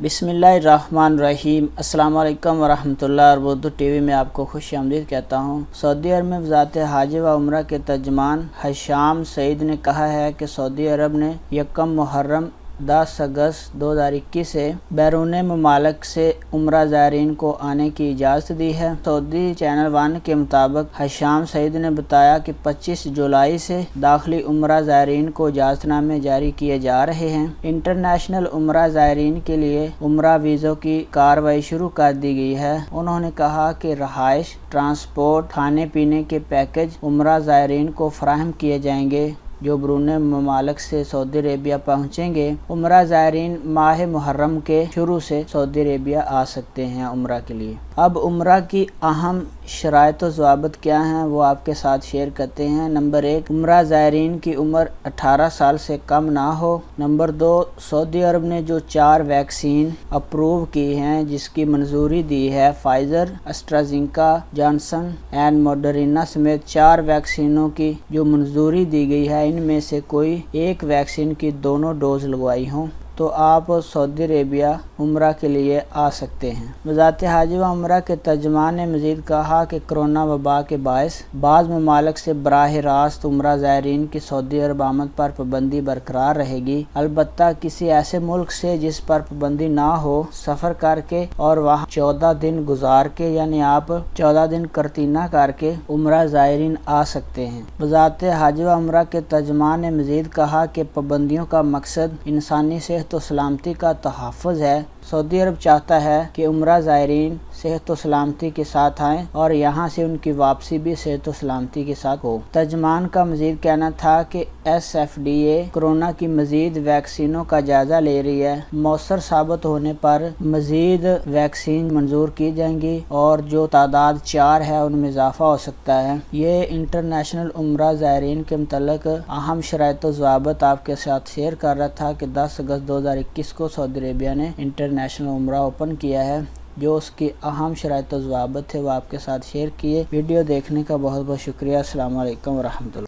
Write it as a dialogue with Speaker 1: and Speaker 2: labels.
Speaker 1: بسم اللہ الرحمن الرحیم۔ السلام علیکم ورحمۃ اللہ۔ اور اردو ٹی وی میں آپ کو خوش آمدید کہتا ہوں۔ سعودی عرب میں وزارت حج و عمرہ کے ترجمان حشام سعید نے کہا ہے کہ سعودی عرب نے 1 محرم 10 اگست 2021 سے بیرون ممالک سے عمرہ زائرین کو آنے کی اجازت دی ہے۔ سعودی چینل ون کے مطابق حشام سعید نے بتایا کہ 25 جولائی سے داخلی عمرہ زائرین کو اجازت نامے جاری کیے جا رہے ہیں۔ انٹرنیشنل عمرہ زائرین کے لیے عمرہ ویزوں کی کارروائی شروع کر دی گئی ہے۔ انہوں نے کہا کہ رہائش، ٹرانسپورٹ، کھانے پینے کے پیکج عمرہ زائرین کو فراہم کیے جائیں گے جو بیرون ممالک سے سعودی عربیہ پہنچیں گے۔ عمرہ زائرین ماہ محرم کے شروع سے سعودی عربیہ آ سکتے ہیں عمرہ کے لیے۔ اب عمرہ کی اہم شرائط و ضوابط کیا ہیں وہ آپ کے ساتھ شیئر کرتے ہیں۔ نمبر 1، عمرہ زائرین کی عمر 18 سال سے کم نہ ہو۔ نمبر 2، سعودی عرب نے جو 4 ویکسین اپروو کی ہیں جس کی منظوری دی ہے، فائزر، اسٹرازینکا، جانسن اینڈ موڈرنا سمیت 4 ویکسینوں کی جو منظوری دی گئی ہے، ان میں سے کوئی ایک ویکسین کی دونوں ڈوز لگوائی ہوں تو آپ سعودی عربیہ عمرہ کے لیے آ سکتے ہیں۔ وزارت حج و عمرہ کے ترجمان نے مزید کہا کہ کرونا وبا کے باعث بعض ممالک سے براہ راست عمرہ زائرین کی سعودی عرب آمد پر پابندی برقرار رہے گی، البتہ کسی ایسے ملک سے جس پر پابندی نہ ہو سفر کر کے اور وہاں 14 دن گزار کے، یعنی آپ 14 دن قرنطینہ کر کے عمرہ زائرین آ سکتے ہیں۔ وزارت حج و عمرہ کے ترجمان نے مزید کہا کہ پابندیوں کا مقصد انسانی صحت و سلامتی کا تحفظ ہے۔ سعودی عرب چاہتا ہے کہ عمرہ زائرین صحت و سلامتی کے ساتھ آئیں اور یہاں سے ان کی واپسی بھی صحت و سلامتی کے ساتھ ہو۔ ترجمان کا مزید کہنا تھا کہ SFDA کورونا کی مزید ویکسینوں کا جائزہ لے رہی ہے، مؤثر ثابت ہونے پر مزید ویکسین منظور کی جائیں گی اور جو تعداد 4 ہے ان میں اضافہ ہو سکتا ہے۔ یہ انٹرنیشنل عمرہ زائرین کے متعلق اہم شرائط و ضوابط آپ کے ساتھ شیئر کر رہا تھا کہ 10 اگست 2021 کو سعودی عربیہ نے انٹرنیشنل عمرہ اوپن کیا ہے۔ جو اس کی اہم شرائط و ضوابط تھے وہ آپ کے ساتھ شیئر کیے۔ ویڈیو دیکھنے کا بہت بہت شکریہ۔ السلام علیکم ورحمۃ اللہ۔